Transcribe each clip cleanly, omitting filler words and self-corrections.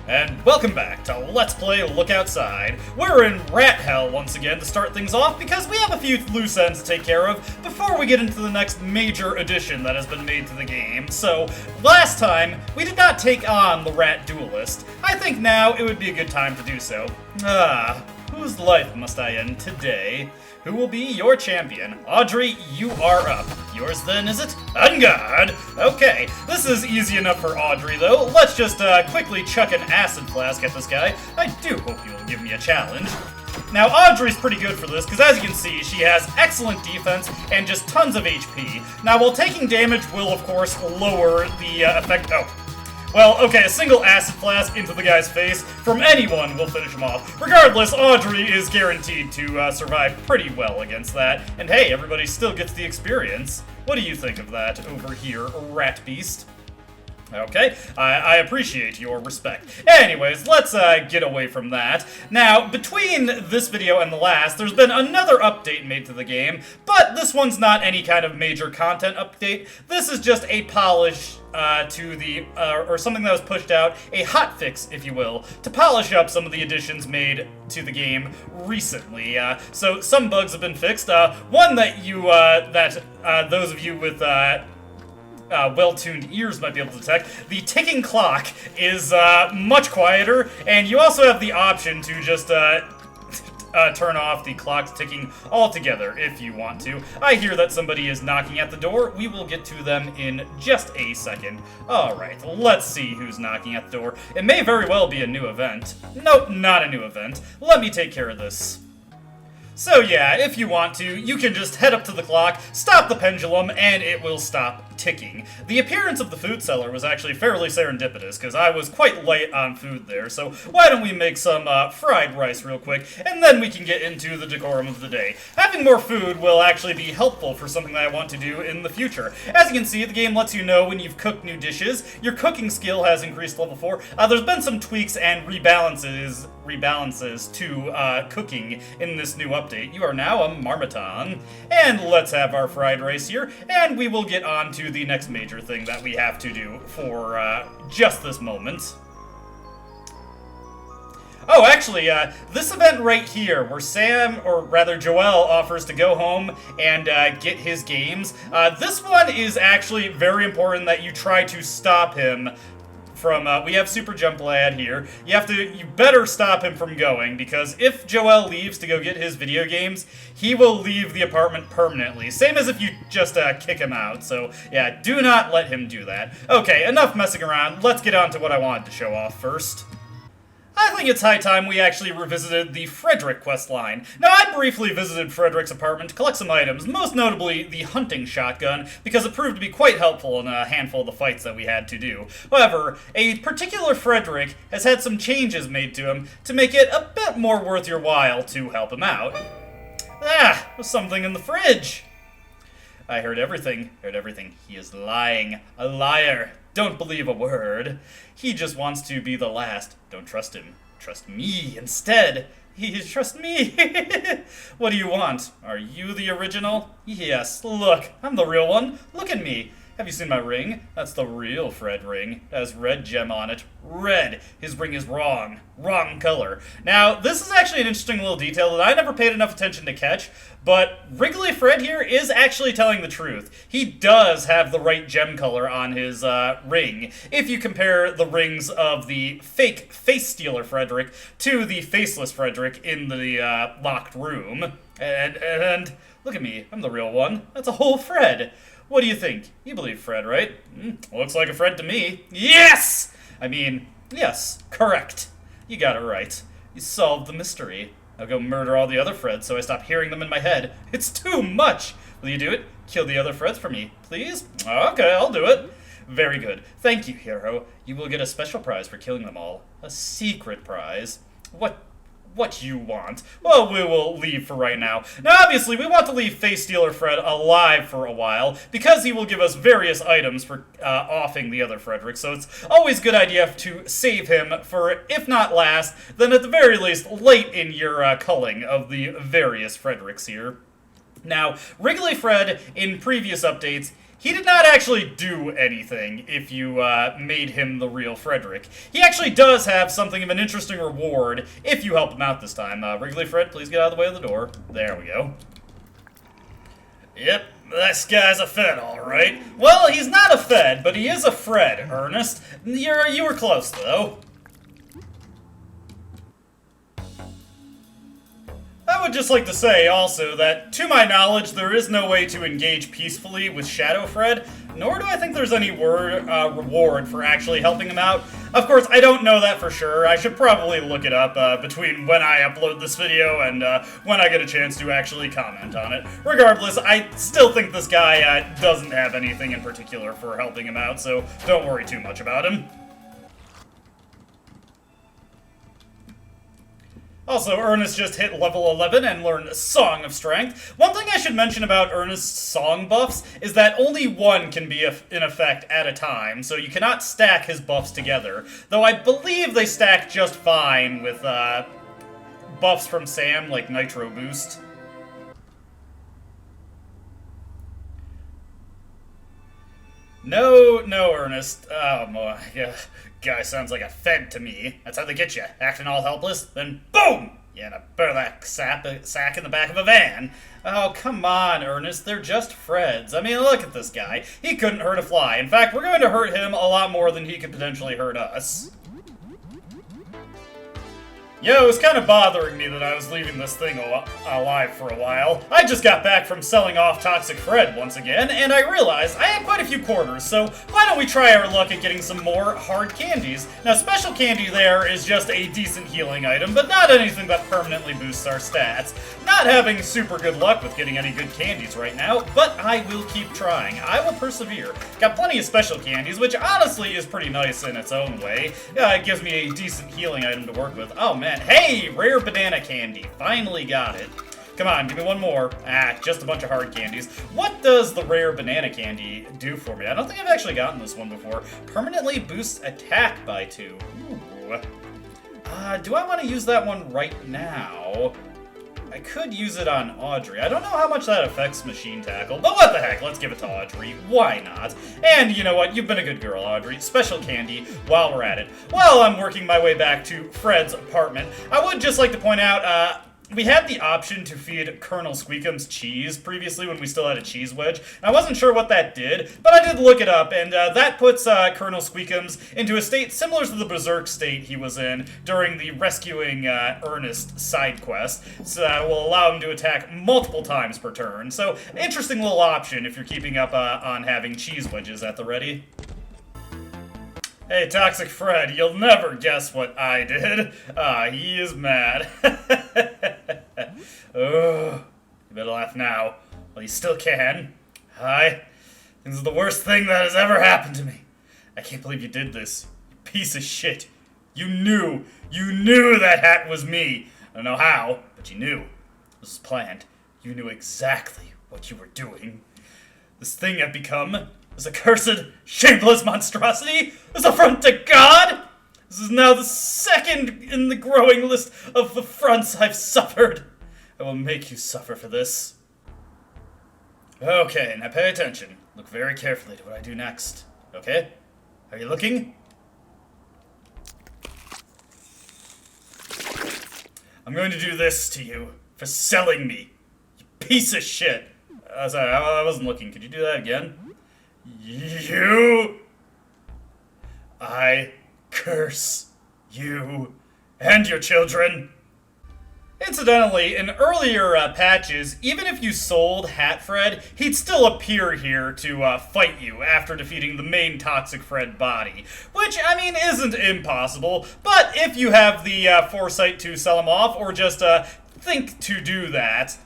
And welcome back to Let's Play Look Outside. We're in rat hell once again to start things off because we have a few loose ends to take care of before we get into the next major addition that has been made to the game. So, last time, we did not take on the rat duelist. I think now it would be a good time to do so. Whose life must I end today? Who will be your champion? Audrey, you are up. Yours then, is it? On guard! Okay, this is easy enough for Audrey, though. Let's just quickly chuck an acid flask at this guy. I do hope you'll give me a challenge. Now, Audrey's pretty good for this, because as you can see, she has excellent defense and just tons of HP. Now, while taking damage will, of course, lower the effect... Well, okay, a single acid flask into the guy's face from anyone will finish him off. Regardless, Audrey is guaranteed to survive pretty well against that. And hey, everybody still gets the experience. What do you think of that over here, Rat Beast? Okay, I appreciate your respect. Anyways, let's get away from that. Now, between this video and the last, there's been another update made to the game, but this one's not any kind of major content update. This is just a polish to the, or something that was pushed out, a hotfix, if you will, to polish up some of the additions made to the game recently. So some bugs have been fixed. One that you, those of you with, well-tuned ears might be able to detect. The ticking clock is much quieter, and you also have the option to just turn off the clock ticking altogether if you want to. I hear that somebody is knocking at the door. We will get to them in just a second. Alright, let's see who's knocking at the door. It may very well be a new event. Nope, not a new event. Let me take care of this. So yeah, if you want to, you can just head up to the clock, stop the pendulum, and it will stop ticking. The appearance of the food cellar was actually fairly serendipitous, because I was quite light on food there, so why don't we make some fried rice real quick, and then we can get into the decorum of the day. Having more food will actually be helpful for something that I want to do in the future. As you can see, the game lets you know when you've cooked new dishes. Your cooking skill has increased to level 4. There's been some tweaks and rebalances to cooking in this new update. You are now a marmiton. And let's have our fried rice here, and we will get on to the next major thing that we have to do for just this moment. Oh, actually, this event right here, where Sam, or rather Joel, offers to go home and get his games, this one is actually very important that you try to stop him from, we have Super Jump Lad here. You better stop him from going, because if Joel leaves to go get his video games, he will leave the apartment permanently. Same as if you just kick him out, so yeah, do not let him do that. Okay, enough messing around, let's get on to what I wanted to show off first. I think it's high time we actually revisited the Frederic questline. Now, I briefly visited Frederic's apartment to collect some items, most notably the hunting shotgun, because it proved to be quite helpful in a handful of the fights that we had to do. However, a particular Frederic has had some changes made to him to make it a bit more worth your while to help him out. There's something in the fridge. I heard everything. He is lying. A liar. Don't believe a word. He just wants to be the last. Don't trust him. Trust me instead. Trust me. What do you want? Are you the original? Yes, look, I'm the real one. Look at me. Have you seen my ring? That's the real Fred ring. It has red gem on it. Red. His ring is wrong. Wrong color. Now, this is actually an interesting little detail that I never paid enough attention to catch, but Wriggly Fred here is actually telling the truth. He does have the right gem color on his ring, if you compare the rings of the fake face stealer Frederic to the faceless Frederic in the locked room. And look at me. I'm the real one. That's a whole Fred. What do you think? You believe Fred, right? Looks like a Fred to me. Yes! I mean, yes, correct. You got it right. You solved the mystery. I'll go murder all the other Freds so I stop hearing them in my head. It's too much! Will you do it? Kill the other Freds for me, please? Okay, I'll do it. Very good. Thank you, hero. You will get a special prize for killing them all. A secret prize. What you want? Well, we will leave for right now. Now, obviously, we want to leave Face Stealer Fred alive for a while, because he will give us various items for offing the other Frederic, so it's always a good idea to save him for, if not last, then at the very least, late in your culling of the various Frederics here. Now, Wriggly Fred, in previous updates, He did not actually do anything if you made him the real Frederic. He actually does have something of an interesting reward if you help him out this time. Wriggly Fred, please get out of the way of the door. There we go. Yep, this guy's a Fed, all right. Well, he's not a Fed, but he is a Fred, Ernest. You were close, though. I would just like to say, also, that, to my knowledge, there is no way to engage peacefully with Shadow Fred, nor do I think there's any reward for actually helping him out. Of course, I don't know that for sure. I should probably look it up between when I upload this video and when I get a chance to actually comment on it. Regardless, I still think this guy doesn't have anything in particular for helping him out, so don't worry too much about him. Also, Ernest just hit level 11 and learned Song of Strength. One thing I should mention about Ernest's song buffs is that only one can be in effect at a time, so you cannot stack his buffs together. Though I believe they stack just fine with buffs from Sam, like Nitro Boost. No, Ernest. Oh, my God. Guy sounds like a Fed to me. That's how they get you. Acting all helpless, then boom! You in a burlap sack in the back of a van. Oh, come on, Ernest. They're just Freds. I mean, look at this guy. He couldn't hurt a fly. In fact, we're going to hurt him a lot more than he could potentially hurt us. Yo, it was kind of bothering me that I was leaving this thing alive for a while. I just got back from selling off Toxic Fred once again, and I realized I had quite a few quarters, so why don't we try our luck at getting some more hard candies? Now, special candy there is just a decent healing item, but not anything that permanently boosts our stats. Not having super good luck with getting any good candies right now, but I will keep trying. I will persevere. Got plenty of special candies, which honestly is pretty nice in its own way. It gives me a decent healing item to work with. Oh, man. Hey, rare banana candy. Finally got it. Come on, give me one more. Just a bunch of hard candies. What does the rare banana candy do for me? I don't think I've actually gotten this one before. Permanently boosts attack by 2. Ooh. Do I want to use that one right now? I could use it on Audrey. I don't know how much that affects Machine Tackle, but what the heck, let's give it to Audrey. Why not? And you know what? You've been a good girl, Audrey. Special candy while we're at it. While I'm working my way back to Fred's apartment, I would just like to point out, we had the option to feed Colonel Squeakum's cheese previously when we still had a cheese wedge. I wasn't sure what that did, but I did look it up, and that puts Colonel Squeakum's into a state similar to the Berserk state he was in during the rescuing Ernest side quest, so that will allow him to attack multiple times per turn. So, interesting little option if you're keeping up on having cheese wedges at the ready. Hey, Toxic Fred, you'll never guess what I did. He is mad. Oh, you better laugh now, while you still can. This is the worst thing that has ever happened to me. I can't believe you did this, you piece of shit. You knew that hat was me. I don't know how, but you knew. This was planned. You knew exactly what you were doing. This thing I've become, this accursed, shameless monstrosity, this affront to God! This is now the second in the growing list of affronts I've suffered. I will make you suffer for this. Okay, now pay attention. Look very carefully to what I do next. Okay? Are you looking? I'm going to do this to you for selling me. You piece of shit. Sorry, I wasn't looking. Could you do that again? I curse you and your children. Incidentally, in earlier patches, even if you sold Hat Fred, he'd still appear here to fight you after defeating the main Toxic Fred body. Which, I mean, isn't impossible, but if you have the foresight to sell him off, or just think to do that,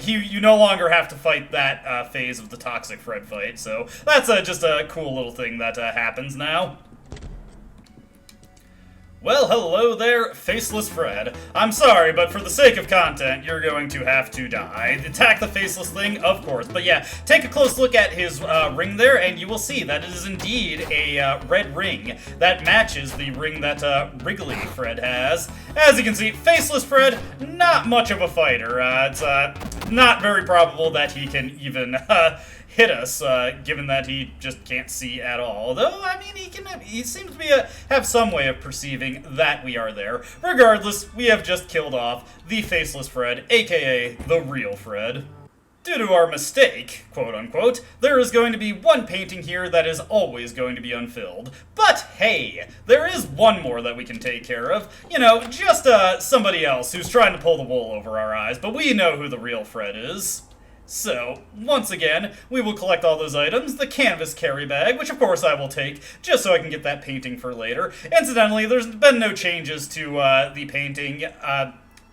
you no longer have to fight that phase of the Toxic Fred fight, so that's just a cool little thing that happens now. Well, hello there, Faceless Fred. I'm sorry, but for the sake of content, you're going to have to die. Attack the Faceless thing, of course. But yeah, take a close look at his ring there, and you will see that it is indeed a red ring that matches the ring that Wriggly Fred has. As you can see, Faceless Fred, not much of a fighter. It's not very probable that he can even hit us, given that he just can't see at all. Although, I mean, he seems to be have some way of perceiving that we are there. Regardless, we have just killed off the faceless Fred, aka the real Fred. Due to our mistake, quote-unquote, there is going to be one painting here that is always going to be unfilled. But hey, there is one more that we can take care of. You know, just somebody else who's trying to pull the wool over our eyes, but we know who the real Fred is. So, once again, we will collect all those items, the canvas carry bag, which of course I will take, just so I can get that painting for later. Incidentally, there's been no changes to the painting,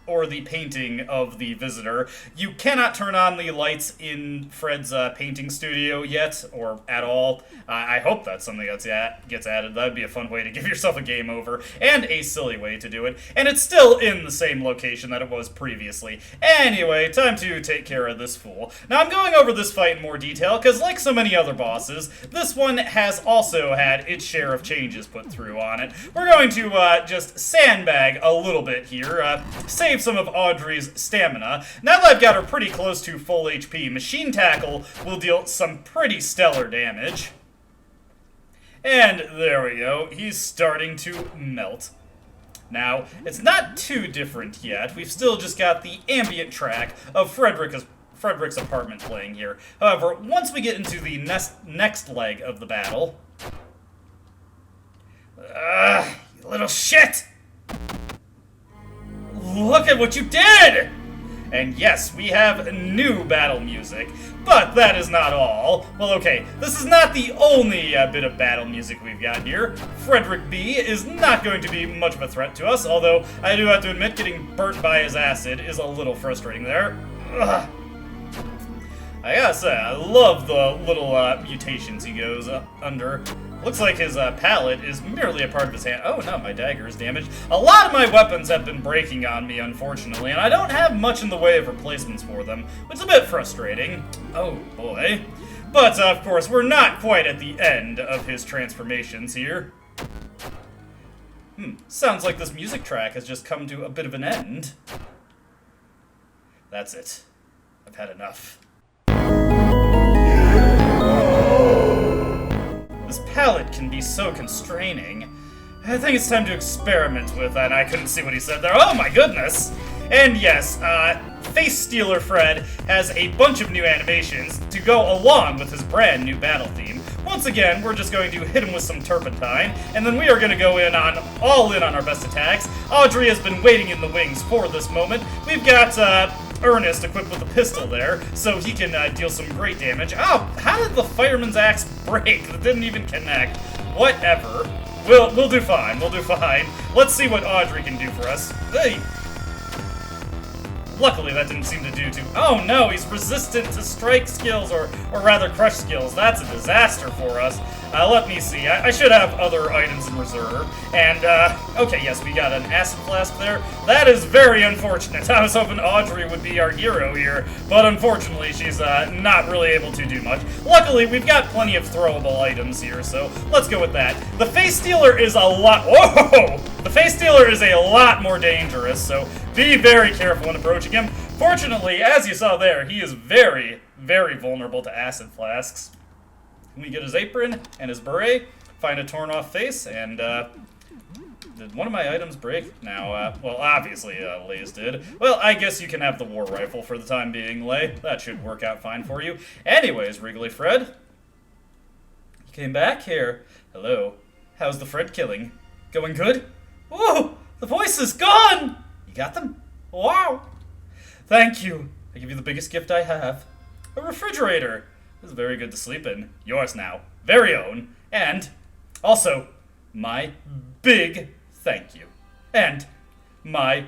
or the painting of the visitor. You cannot turn on the lights in Fred's painting studio yet, or at all. I hope that's something that gets added. That'd be a fun way to give yourself a game over, and a silly way to do it. And it's still in the same location that it was previously. Anyway, time to take care of this fool. Now, I'm going over this fight in more detail, because like so many other bosses, this one has also had its share of changes put through on it. We're going to just sandbag a little bit here, save some of Audrey's stamina. Now that I've got her pretty close to full HP, Machine Tackle will deal some pretty stellar damage. And there we go, he's starting to melt. Now, it's not too different yet. We've still just got the ambient track of Frederic's apartment playing here. However, once we get into the next leg of the battle... you little shit! Look at what you did! And yes, we have new battle music, but that is not all. Well, okay, this is not the only bit of battle music we've got here. Frederic B is not going to be much of a threat to us, although I do have to admit getting burnt by his acid is a little frustrating there. Ugh. I gotta say, I love the little mutations he goes under. Looks like his palette is merely a part of his hand. Oh no, my dagger is damaged. A lot of my weapons have been breaking on me, unfortunately, and I don't have much in the way of replacements for them, which is a bit frustrating. Oh boy. But, of course, we're not quite at the end of his transformations here. Sounds like this music track has just come to a bit of an end. That's it. I've had enough. This palette can be so constraining. I think it's time to experiment with that. I couldn't see what he said there. Oh my goodness! And yes, Face Stealer Fred has a bunch of new animations to go along with his brand new battle theme. Once again, we're just going to hit him with some turpentine, and then we are going to go all in on our best attacks. Audrey has been waiting in the wings for this moment. We've got, Ernest equipped with a pistol there, so he can deal some great damage. Oh, how did the fireman's axe break? That didn't even connect. Whatever. We'll do fine. We'll do fine. Let's see what Audrey can do for us. Hey. Luckily, that didn't seem to do too... Oh no, he's resistant to strike skills, or rather crush skills. That's a disaster for us. Let me see. I should have other items in reserve. And, okay, yes, we got an acid flask there. That is very unfortunate. I was hoping Audrey would be our hero here, but unfortunately, she's not really able to do much. Luckily, we've got plenty of throwable items here, so let's go with that. The Face Stealer is a lot... Whoa! The Face Stealer is a lot more dangerous, so be very careful when approaching him. Fortunately, as you saw there, he is very, very vulnerable to acid flasks. We get his apron and his beret, find a torn off face, and did one of my items break? Now, well, obviously, Lay's did. Well, I guess you can have the war rifle for the time being, Lay. That should work out fine for you. Anyways, Wriggly Fred, you came back here. Hello. How's the Fred killing? Going good? Whoa! The voice is gone! You got them? Wow! Thank you. I give you the biggest gift I have. A refrigerator. This is very good to sleep in. Yours now. Very own. And also, my big thank you. And my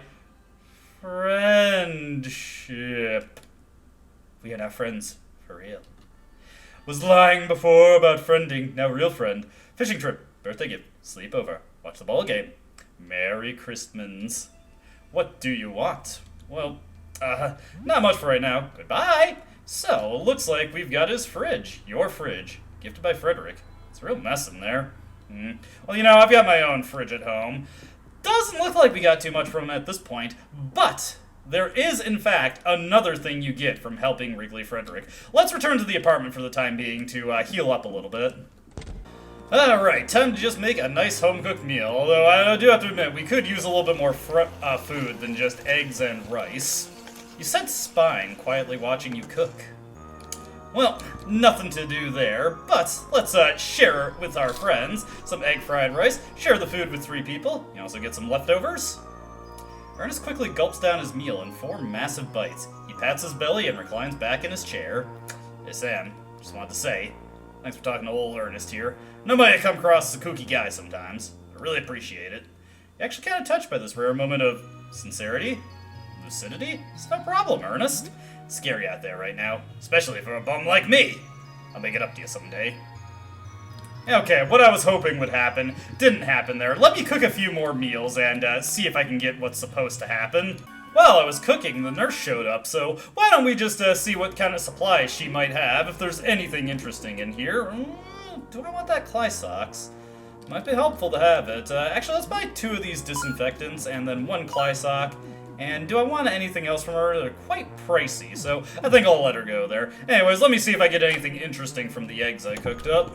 friendship. We are now friends. For real. Was lying before about friending. Now real friend. Fishing trip. Birthday gift. Sleepover. Watch the ball game. Merry Christmas. What do you want? Well, not much for right now. Goodbye. So, looks like we've got his fridge. Your fridge. Gifted by Frederic. It's a real mess in there. Well, you know, I've got my own fridge at home. Doesn't look like we got too much from him at this point, but there is, in fact, another thing you get from helping Wriggly Frederic. Let's return to the apartment for the time being to heal up a little bit. Alright, time to just make a nice home-cooked meal, although I do have to admit, we could use a little bit more food than just eggs and rice. You said spine, quietly watching you cook. Well, nothing to do there, but let's share it with our friends. Some egg fried rice, share the food with 3 people. You also get some leftovers. Ernest quickly gulps down his meal in 4 massive bites. He pats his belly and reclines back in his chair. Hey Sam, just wanted to say, thanks for talking to old Ernest here. Nobody come across as a kooky guy sometimes. I really appreciate it. You're actually kind of touched by this rare moment of sincerity? Lucidity? It's no problem, Ernest. It's scary out there right now, especially for a bum like me. I'll make it up to you someday. Okay, what I was hoping would happen didn't happen there. Let me cook a few more meals and see if I can get what's supposed to happen. While I was cooking, the nurse showed up, so why don't we just see what kind of supplies she might have, if there's anything interesting in here. Do I want that Clysocks? Might be helpful to have it. Actually, let's buy 2 of these disinfectants and then 1 Clysock. And do I want anything else from her? They're quite pricey, so I think I'll let her go there. Anyways, let me see if I get anything interesting from the eggs I cooked up.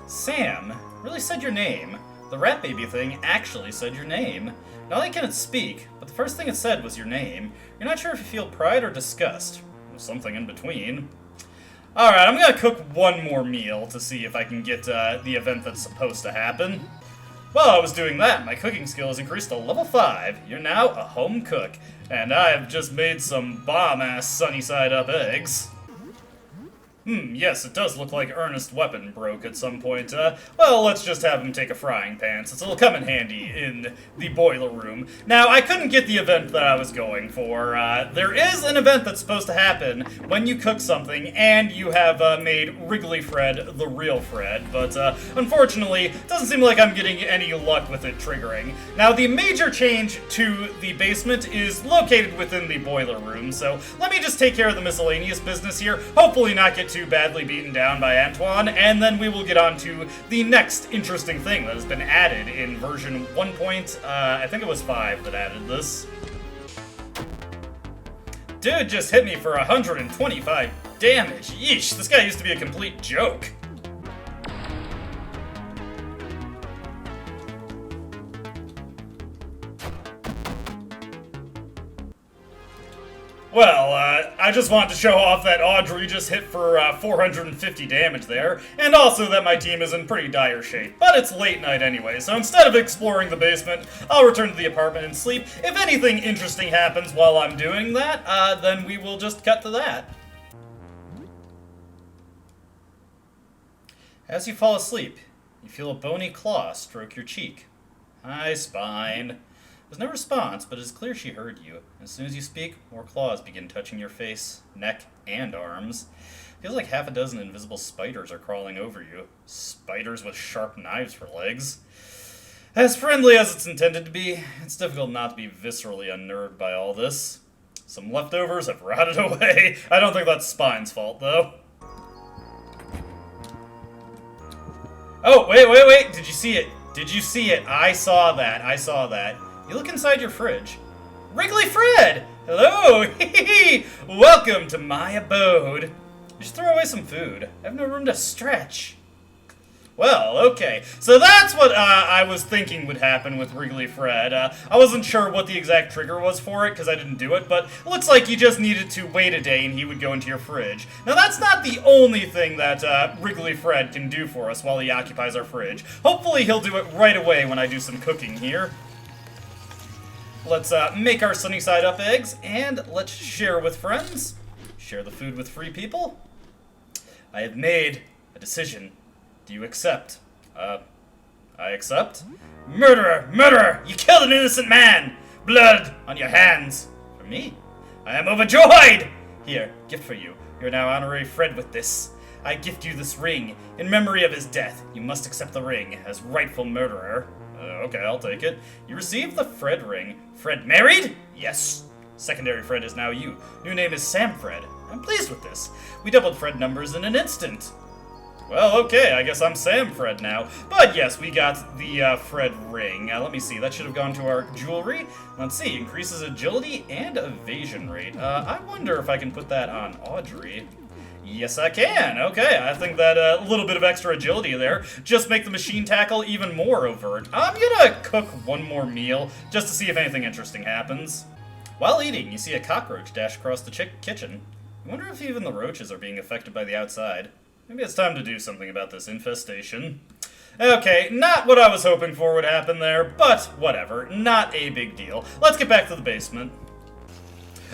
Sam really said your name. The rat baby thing actually said your name. Not only can it speak, but the first thing it said was your name. You're not sure if you feel pride or disgust. Or something in between. Alright, I'm gonna cook 1 more meal to see if I can get the event that's supposed to happen. While I was doing that, my cooking skills increased to level 5. You're now a home cook, and I have just made some bomb-ass sunny-side-up eggs. Yes, it does look like Ernest's weapon broke at some point. Well, let's just have him take a frying pan, since it'll come in handy in the boiler room. Now, I couldn't get the event that I was going for. There is an event that's supposed to happen when you cook something and you have made Wriggly Fred the real Fred, but unfortunately, it doesn't seem like I'm getting any luck with it triggering. Now, the major change to the basement is located within the boiler room, so let me just take care of the miscellaneous business here, hopefully not get too badly beaten down by Antoine, and then we will get on to the next interesting thing that has been added in version 1. I think it was 5 that added this. Dude just hit me for 125 damage. Yeesh, this guy used to be a complete joke. Well, I just wanted to show off that Audrey just hit for 450 damage there, and also that my team is in pretty dire shape. But it's late night anyway, so instead of exploring the basement, I'll return to the apartment and sleep. If anything interesting happens while I'm doing that, then we will just cut to that. As you fall asleep, you feel a bony claw stroke your cheek. Hi, Spine. There's no response, but it's clear she heard you. As soon as you speak, more claws begin touching your face, neck, and arms. Feels like half a dozen invisible spiders are crawling over you. Spiders with sharp knives for legs. As friendly as it's intended to be, it's difficult not to be viscerally unnerved by all this. Some leftovers have rotted away. I don't think that's Spine's fault, though. Oh, wait. Did you see it? Did you see it? I saw that. You look inside your fridge. Wriggly Fred! Hello! Welcome to my abode. You should throw away some food. I have no room to stretch. Well, okay. So that's what I was thinking would happen with Wriggly Fred. I wasn't sure what the exact trigger was for it, because I didn't do it, but it looks like you just needed to wait a day and he would go into your fridge. Now, that's not the only thing that Wriggly Fred can do for us while he occupies our fridge. Hopefully he'll do it right away when I do some cooking here. Let's make our sunny side up eggs, and let's share with friends. Share the food with 3 people. I have made a decision. Do you accept? I accept? Murderer! You killed an innocent man! Blood on your hands! For me? I am overjoyed! Here, gift for you. You're now honorary Fred with this. I gift you this ring. In memory of his death, you must accept the ring as rightful murderer. Okay, I'll take it. You received the Fred ring. Fred married? Yes. Secondary Fred is now you. New name is Sam Fred. I'm pleased with this. We doubled Fred numbers in an instant. Well, okay, I guess I'm Sam Fred now. But yes, we got the Fred ring. Let me see, that should have gone to our jewelry. Let's see, increases agility and evasion rate. I wonder if I can put that on Audrey. Yes, I can. Okay, I think that a little bit of extra agility there. Just make the machine tackle even more overt. I'm gonna cook one more meal just to see if anything interesting happens. While eating, you see a cockroach dash across the kitchen. I wonder if even the roaches are being affected by the outside. Maybe it's time to do something about this infestation. Okay, not what I was hoping for would happen there, but whatever. Not a big deal. Let's get back to the basement.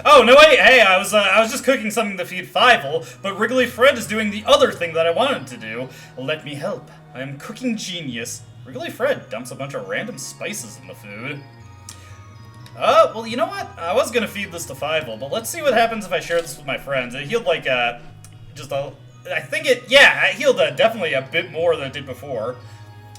Oh, no, wait, hey, I was just cooking something to feed Fievel, but Wriggly Fred is doing the other thing that I wanted to do. Let me help. I am cooking genius. Wriggly Fred dumps a bunch of random spices in the food. Well, you know what? I was gonna feed this to Fievel, but let's see what happens if I share this with my friends. It healed, like, I think it healed definitely a bit more than it did before.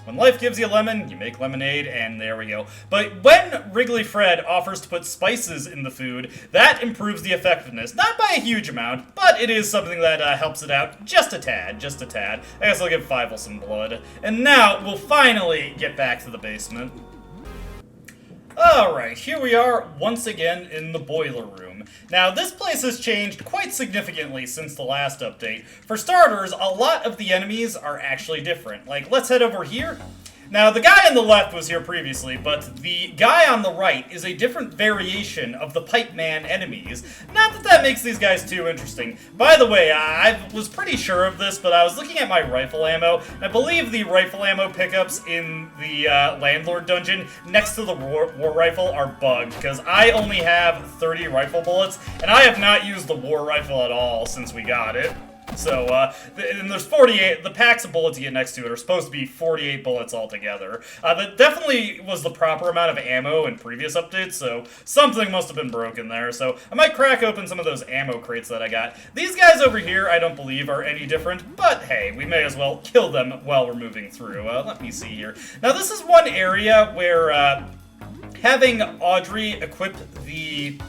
When life gives you lemon, you make lemonade, and there we go. But when Wriggly Fred offers to put spices in the food, that improves the effectiveness. Not by a huge amount, but it is something that helps it out just a tad, just a tad. I guess I'll give Fievel some blood. And now, we'll finally get back to the basement. Alright, here we are once again in the boiler room. Now, this place has changed quite significantly since the last update. For starters, a lot of the enemies are actually different. Like, let's head over here. Now, the guy on the left was here previously, but the guy on the right is a different variation of the Pipe Man enemies. Not that that makes these guys too interesting. By the way, I was pretty sure of this, but I was looking at my rifle ammo, and I believe the rifle ammo pickups in the Landlord dungeon next to the war rifle are bugged, because I only have 30 rifle bullets, and I have not used the war rifle at all since we got it. So, and there's 48, the packs of bullets you get next to it are supposed to be 48 bullets altogether. That definitely was the proper amount of ammo in previous updates, so something must have been broken there. So, I might crack open some of those ammo crates that I got. These guys over here, I don't believe, are any different, but hey, we may as well kill them while we're moving through. Let me see here. Now, this is one area where, having Audrey equip the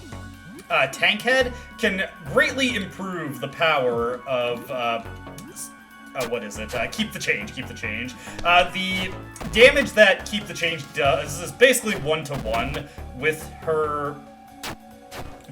tank head can greatly improve the power of, what is it? Keep the change, keep the change. The damage that Keep the Change does is basically 1-to-1 with her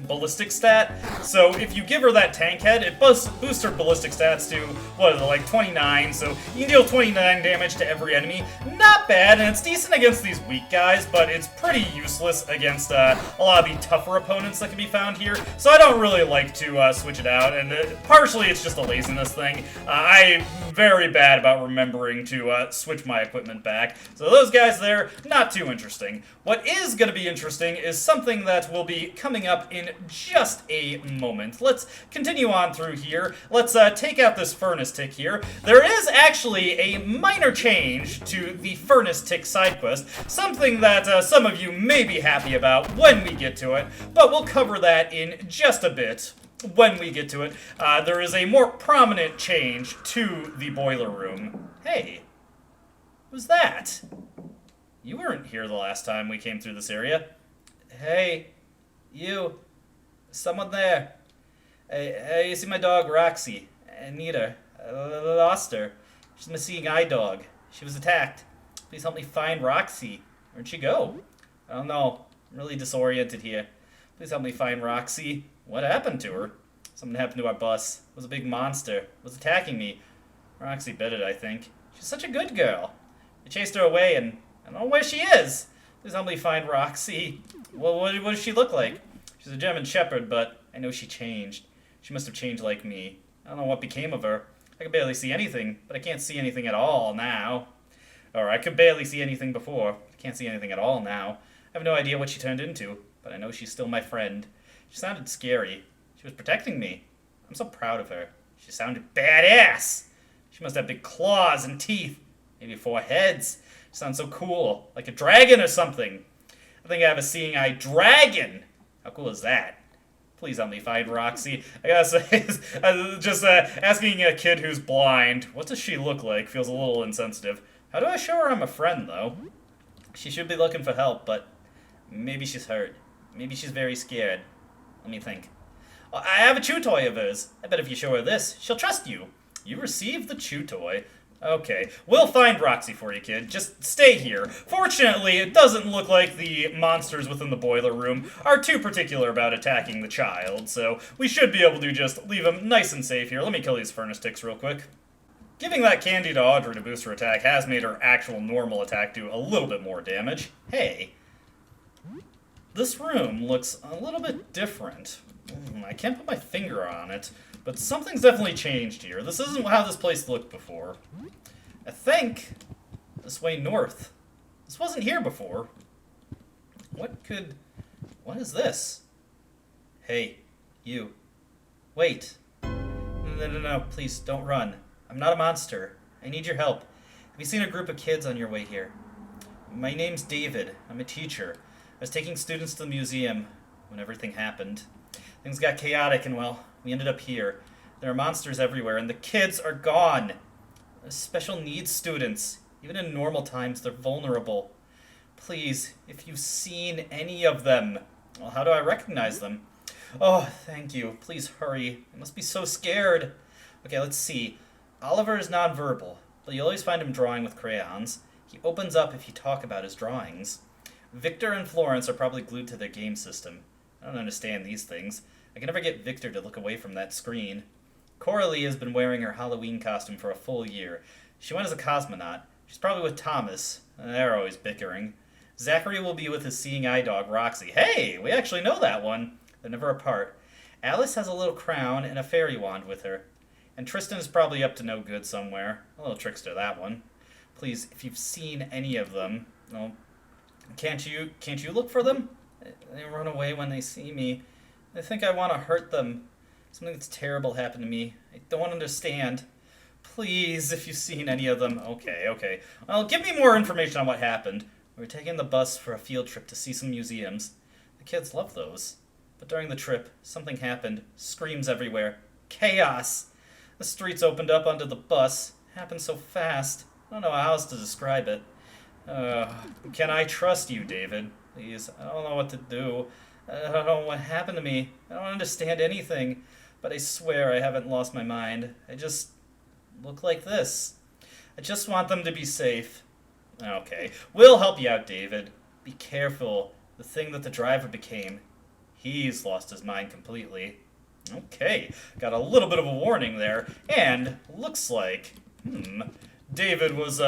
ballistic stat. So if you give her that tank head, it boosts her ballistic stats to, what is it, like 29, so you can deal 29 damage to every enemy. Not bad, and it's decent against these weak guys, but it's pretty useless against a lot of the tougher opponents that can be found here, so I don't really like to switch it out, and partially it's just a laziness thing. I'm very bad about remembering to switch my equipment back, so those guys there, not too interesting. What is going to be interesting is something that will be coming up in just a moment. Let's continue on through here. Let's take out this furnace tick here. There is actually a minor change to the furnace tick side quest, something that some of you may be happy about when we get to it, but we'll cover that in just a bit when we get to it. There is a more prominent change to the boiler room. Hey, who's that? You weren't here the last time we came through this area. Hey, you. Someone there. Hey, you see my dog, Roxy? I need her. I lost her. She's my seeing eye dog. She was attacked. Please help me find Roxy. Where'd she go? I don't know. I'm really disoriented here. Please help me find Roxy. What happened to her? Something happened to our bus. It was a big monster. It was attacking me. Roxy bit it, I think. She's such a good girl. I chased her away and I don't know where she is. Please help me find Roxy. Well, what does she look like? She's a German Shepherd, but I know she changed. She must have changed like me. I don't know what became of her. I can barely see anything, but I can't see anything at all now. Or I could barely see anything before. I can't see anything at all now. I have no idea what she turned into, but I know she's still my friend. She sounded scary. She was protecting me. I'm so proud of her. She sounded badass. She must have big claws and teeth. Maybe 4 heads. She sounds so cool. Like a dragon or something. I think I have a seeing eye dragon. How cool is that? Please help me find Roxy. I gotta say, just asking a kid who's blind, what does she look like, feels a little insensitive. How do I show her I'm a friend, though? She should be looking for help, but maybe she's hurt. Maybe she's very scared. Let me think. I have a chew toy of hers. I bet if you show her this, she'll trust you. You received the chew toy. Okay, we'll find Roxy for you, kid. Just stay here. Fortunately, it doesn't look like the monsters within the boiler room are too particular about attacking the child, so we should be able to just leave him nice and safe here. Let me kill these furnace ticks real quick. Giving that candy to Audrey to boost her attack has made her actual normal attack do a little bit more damage. Hey, this room looks a little bit different. I can't put my finger on it, but something's definitely changed here. This isn't how this place looked before. I think this way north. This wasn't here before. What is this? Hey, you. Wait. No, please, don't run. I'm not a monster. I need your help. Have you seen a group of kids on your way here? My name's David. I'm a teacher. I was taking students to the museum when everything happened. Things got chaotic and, well, we ended up here. There are monsters everywhere, and the kids are gone. Special needs students. Even in normal times, they're vulnerable. Please, if you've seen any of them, well, how do I recognize them? Oh, thank you. Please hurry. I must be so scared. Okay, let's see. Oliver is nonverbal, but you'll always find him drawing with crayons. He opens up if you talk about his drawings. Victor and Florence are probably glued to their game system. I don't understand these things. I can never get Victor to look away from that screen. Coralie has been wearing her Halloween costume for a full year. She went as a cosmonaut. She's probably with Thomas. They're always bickering. Zachary will be with his seeing eye dog, Roxy. Hey, we actually know that one. They're never apart. Alice has a little crown and a fairy wand with her. And Tristan is probably up to no good somewhere. A little trickster, that one. Please, if you've seen any of them, well, can't you look for them? They run away when they see me. They think I want to hurt them. Something that's terrible happened to me. I don't understand. Please, if you've seen any of them. Okay. Well, give me more information on what happened. We were taking the bus for a field trip to see some museums. The kids love those. But during the trip, something happened. Screams everywhere. Chaos. The streets opened up onto the bus. It happened so fast. I don't know how else to describe it. Can I trust you, David? Please, I don't know what to do. I don't know what happened to me. I don't understand anything. But I swear I haven't lost my mind. I just look like this. I just want them to be safe. Okay, we'll help you out, David. Be careful. The thing that the driver became, he's lost his mind completely. Okay, got a little bit of a warning there. And looks like, David was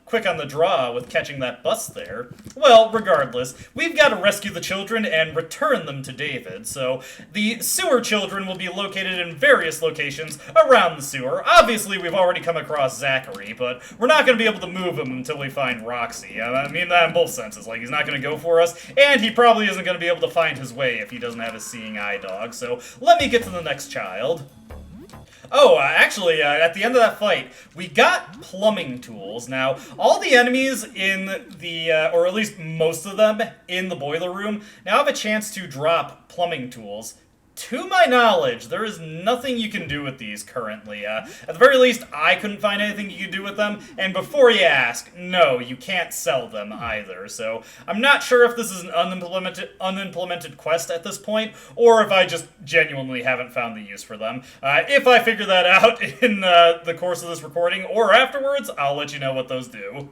quick on the draw with catching that bus there. Well, regardless, we've got to rescue the children and return them to David. So the sewer children will be located in various locations around the sewer. Obviously, we've already come across Zachary, but we're not going to be able to move him until we find Roxy. I mean that in both senses. Like, he's not going to go for us, and he probably isn't going to be able to find his way if he doesn't have his seeing eye dog. So let me get to the next child. Oh, actually, at the end of that fight, we got plumbing tools. Now, all the enemies in the, or at least most of them, in the boiler room, now have a chance to drop plumbing tools. To my knowledge, there is nothing you can do with these currently. At the very least, I couldn't find anything you could do with them, and before you ask, no, you can't sell them either. So, I'm not sure if this is an unimplemented quest at this point, or if I just genuinely haven't found the use for them. If I figure that out in the course of this recording, or afterwards, I'll let you know what those do.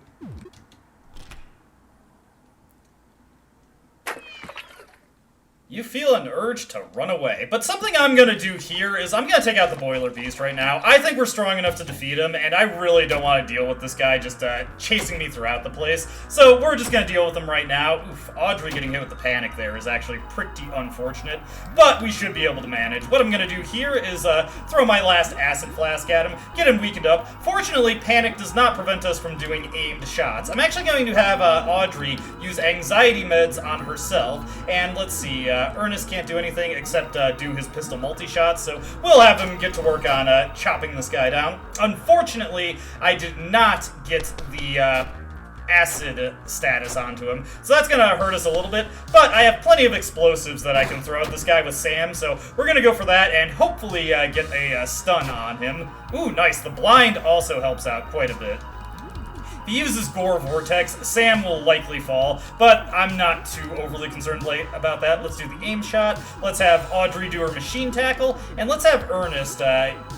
You feel an urge to run away. But something I'm going to do here is I'm going to take out the Boiler Beast right now. I think we're strong enough to defeat him, and I really don't want to deal with this guy just chasing me throughout the place. So we're just going to deal with him right now. Oof, Audrey getting hit with the panic there is actually pretty unfortunate, but we should be able to manage. What I'm going to do here is throw my last acid flask at him, get him weakened up. Fortunately, panic does not prevent us from doing aimed shots. I'm actually going to have Audrey use anxiety meds on herself, and let's see, Ernest can't do anything except do his pistol multi-shots, so we'll have him get to work on chopping this guy down. Unfortunately, I did not get the acid status onto him, so that's gonna hurt us a little bit, but I have plenty of explosives that I can throw at this guy with Sam, so we're gonna go for that and hopefully get a stun on him. Ooh, nice. The blind also helps out quite a bit. If he uses Gore Vortex, Sam will likely fall, but I'm not too overly concerned about that. Let's do the aim shot. Let's have Audrey do her machine tackle, and let's have Ernest,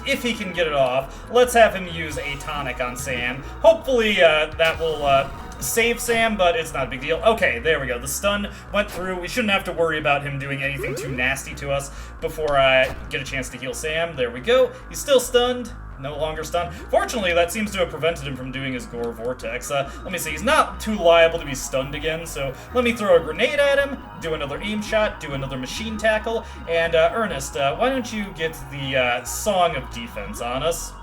if he can get it off, let's have him use a tonic on Sam. Hopefully that will save Sam, but it's not a big deal. Okay, there we go. The stun went through. We shouldn't have to worry about him doing anything too nasty to us before I get a chance to heal Sam. There we go. He's still stunned. No longer stunned. Fortunately, that seems to have prevented him from doing his Gore Vortex. Let me see. He's not too liable to be stunned again, so let me throw a grenade at him, do another aim shot, do another machine tackle, and Ernest, why don't you get the Song of Defense on us?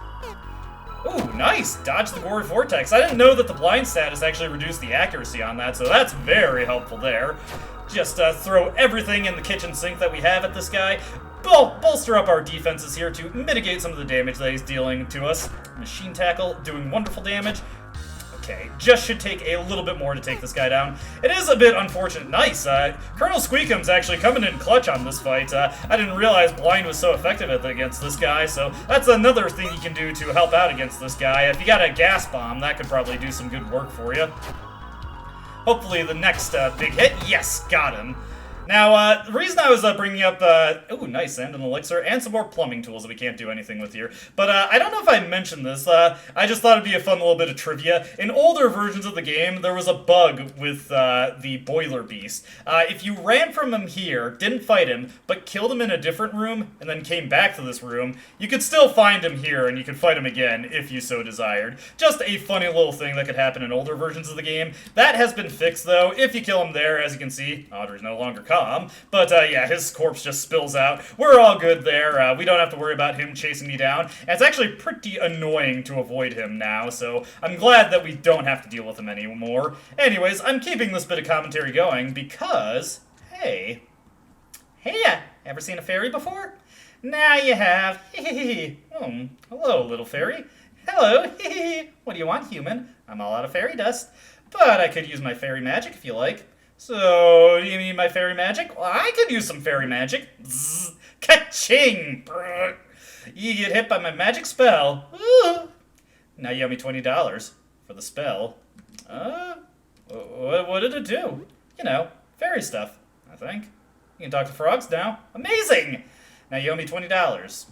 Ooh, nice! Dodge the Gore Vortex. I didn't know that the blind status actually reduced the accuracy on that, so that's very helpful there. Just throw everything in the kitchen sink that we have at this guy. Bolster up our defenses here to mitigate some of the damage that he's dealing to us. Machine tackle, doing wonderful damage. Okay, just should take a little bit more to take this guy down. It is a bit unfortunate. Nice. Colonel Squeakum's actually coming in clutch on this fight. I didn't realize blind was so effective against this guy, so that's another thing you can do to help out against this guy. If you got a gas bomb, that could probably do some good work for you. Hopefully the next big hit. Yes, got him. Now, the reason I was bringing up, ooh, nice, and an elixir, and some more plumbing tools that we can't do anything with here. But I don't know if I mentioned this. I just thought it'd be a fun little bit of trivia. In older versions of the game, there was a bug with the Boiler Beast. If you ran from him here, didn't fight him, but killed him in a different room, and then came back to this room, you could still find him here, and you could fight him again if you so desired. Just a funny little thing that could happen in older versions of the game. That has been fixed, though. If you kill him there, as you can see, Audrey's no longer but yeah, his corpse just spills out. We're all good there. We don't have to worry about him chasing me down. And it's actually pretty annoying to avoid him now, so I'm glad that we don't have to deal with him anymore. Anyways, I'm keeping this bit of commentary going because, hey, ever seen a fairy before? Now you have. Hello, little fairy. Hello. What do you want, human? I'm all out of fairy dust, but I could use my fairy magic if you like. So, do you need my fairy magic? Well, I could use some fairy magic. Zzz, ka-ching! Brr. You get hit by my magic spell. Ooh. Now you owe me $20 for the spell. What did it do? You know, fairy stuff, I think. You can talk to frogs now. Amazing! Now you owe me $20.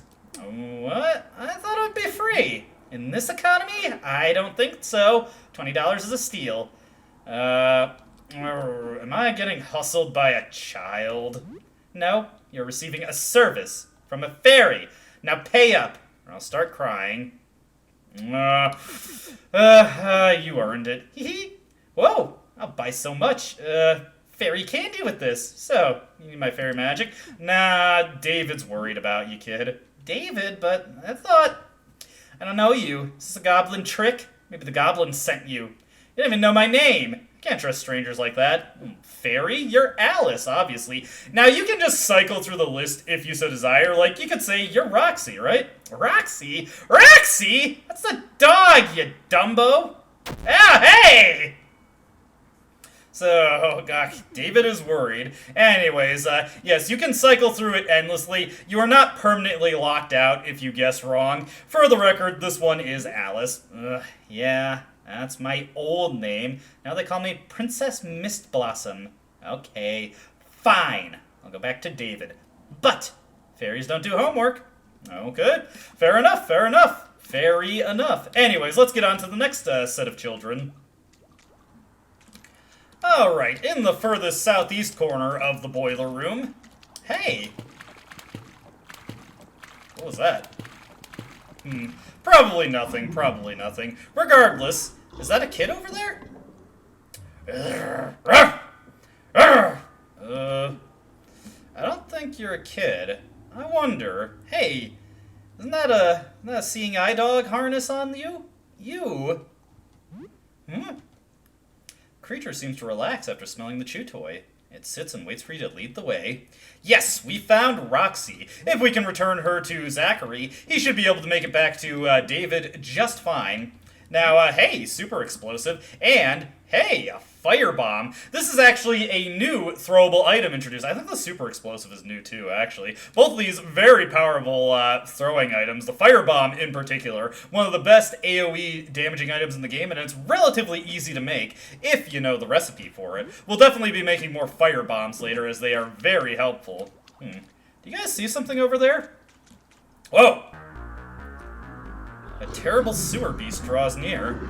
What? I thought it would be free. In this economy? I don't think so. $20 is a steal. Am I getting hustled by a child? No, you're receiving a service from a fairy. Now pay up, or I'll start crying. You earned it. Hee. Whoa, I'll buy so much fairy candy with this. So, you need my fairy magic? Nah, David's worried about you, kid. David? But I don't know you. Is this a goblin trick? Maybe the goblin sent you. You don't even know my name. Can't trust strangers like that. Fairy? You're Alice, obviously. Now, you can just cycle through the list if you so desire. Like, you could say, you're Roxy, right? Roxy? Roxy? That's the dog, you Dumbo! Ah, hey! So, oh gosh, David is worried. Anyways, yes, you can cycle through it endlessly. You are not permanently locked out if you guess wrong. For the record, this one is Alice. Yeah. That's my old name. Now they call me Princess Mistblossom. Okay, fine. I'll go back to David. But fairies don't do homework. Okay, fair enough, fair enough. Fairy enough. Anyways, let's get on to the next set of children. Alright, in the furthest southeast corner of the boiler room. Hey! What was that? Probably nothing, probably nothing. Regardless, is that a kid over there? I don't think you're a kid. I wonder. Hey, isn't that a seeing eye dog harness on you? You? Creature seems to relax after smelling the chew toy. It sits and waits for you to lead the way. Yes, we found Roxy. If we can return her to Zachary, he should be able to make it back to David just fine. Now, hey, super explosive, and hey, a firebomb. This is actually a new throwable item introduced. I think the super explosive is new too, actually. Both of these very powerful throwing items. The firebomb in particular, one of the best AoE damaging items in the game, and it's relatively easy to make if you know the recipe for it. We'll definitely be making more firebombs later, as they are very helpful. Do you guys see something over there? Whoa! A terrible sewer beast draws near.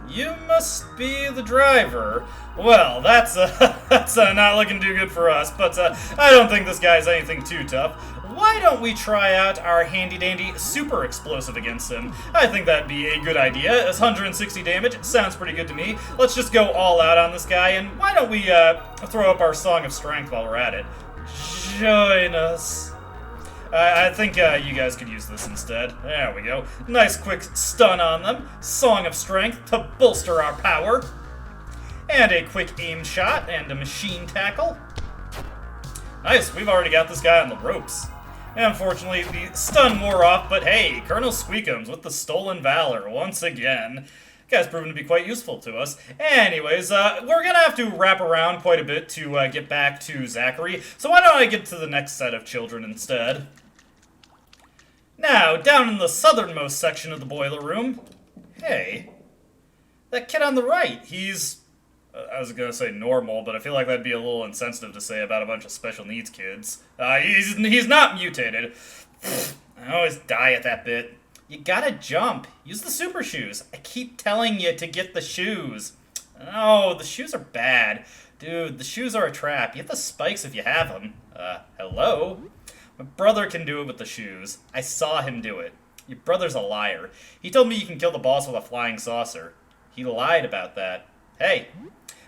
You must be the driver. Well, that's not looking too good for us, but I don't think this guy's anything too tough. Why don't we try out our handy-dandy super explosive against him? I think that'd be a good idea. It's 160 damage. Sounds pretty good to me. Let's just go all out on this guy, and why don't we throw up our Song of Strength while we're at it? Join us. I think you guys could use this instead. There we go. Nice quick stun on them. Song of Strength to bolster our power. And a quick aim shot and a machine tackle. Nice, we've already got this guy on the ropes. Unfortunately, the stun wore off, but hey, Colonel Squeakums with the Stolen Valor once again. Guy's proven to be quite useful to us. Anyways, we're gonna have to wrap around quite a bit to get back to Zachary, so why don't I get to the next set of children instead? Now, down in the southernmost section of the boiler room, hey, that kid on the right, he's, I was gonna say normal, but I feel like that'd be a little insensitive to say about a bunch of special needs kids. He's not mutated. I always die at that bit. You gotta jump. Use the super shoes. I keep telling you to get the shoes. Oh, the shoes are bad. Dude, the shoes are a trap. You have the spikes if you have them. Hello? My brother can do it with the shoes. I saw him do it. Your brother's a liar. He told me you can kill the boss with a flying saucer. He lied about that. Hey,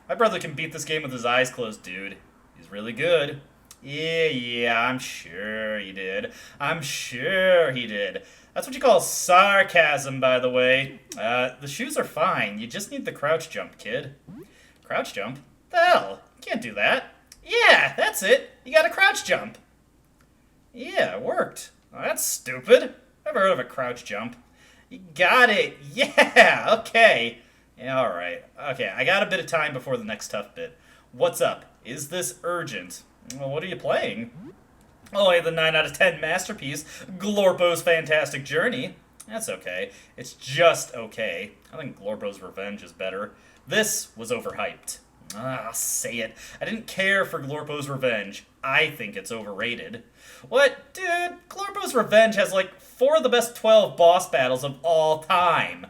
my brother can beat this game with his eyes closed, dude. He's really good. Yeah, I'm sure he did. I'm sure he did. That's what you call sarcasm, by the way. The shoes are fine. You just need the crouch jump, kid. Crouch jump? The hell? You can't do that. Yeah, that's it. You gotta crouch jump. Yeah, it worked. Oh, that's stupid. Never heard of a crouch jump. You got it. Yeah, okay. Yeah, alright. Okay, I got a bit of time before the next tough bit. What's up? Is this urgent? Well, what are you playing? Oh, the 9 out of 10 masterpiece, Glorpo's Fantastic Journey. That's okay. It's just okay. I think Glorpo's Revenge is better. This was overhyped. I'll say it. I didn't care for Glorpo's Revenge. I think it's overrated. What? Dude, Glorpo's Revenge has like 4 of the best 12 boss battles of all time.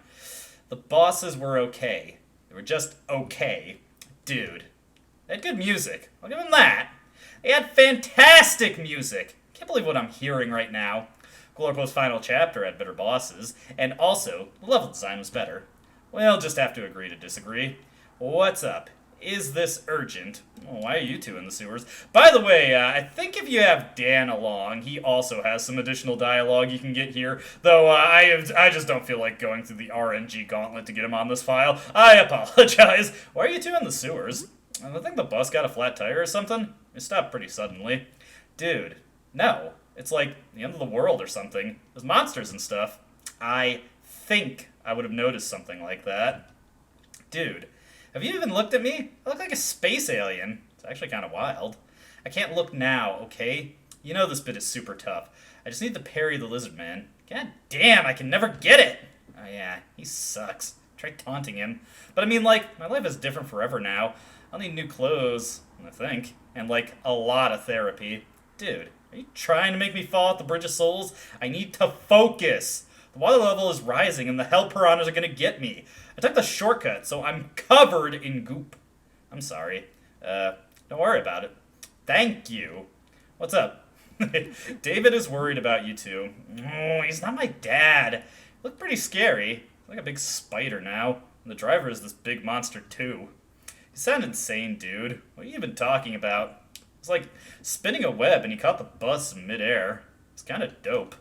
The bosses were okay. They were just okay. Dude, they had good music. I'll give them that. They had fantastic music. Can't believe what I'm hearing right now. Glorpo's final chapter had better bosses, and also, the level design was better. We'll just have to agree to disagree. What's up? Is this urgent? Oh, why are you two in the sewers? By the way, I think if you have Dan along, he also has some additional dialogue you can get here, though I just don't feel like going through the RNG gauntlet to get him on this file. I apologize. Why are you two in the sewers? I think the bus got a flat tire or something. It stopped pretty suddenly. Dude, no. It's like the end of the world or something. There's monsters and stuff. I think I would have noticed something like that. Dude, have you even looked at me? I look like a space alien. It's actually kind of wild. I can't look now, okay? You know this bit is super tough. I just need to parry the lizard man. God damn, I can never get it! Oh yeah, he sucks. Try taunting him. But I mean, like, my life is different forever now. I'll need new clothes, I think, and like a lot of therapy. Dude, are you trying to make me fall off the Bridge of Souls? I need to focus. The water level is rising and the hell piranhas are gonna get me. I took the shortcut, so I'm covered in goop. I'm sorry. Don't worry about it. Thank you. What's up? David is worried about you two. Oh, he's not my dad. You look pretty scary. He's like a big spider now. And the driver is this big monster too. You sound insane, dude. What are you even talking about? It's like spinning a web and he caught the bus in midair. It's kind of dope.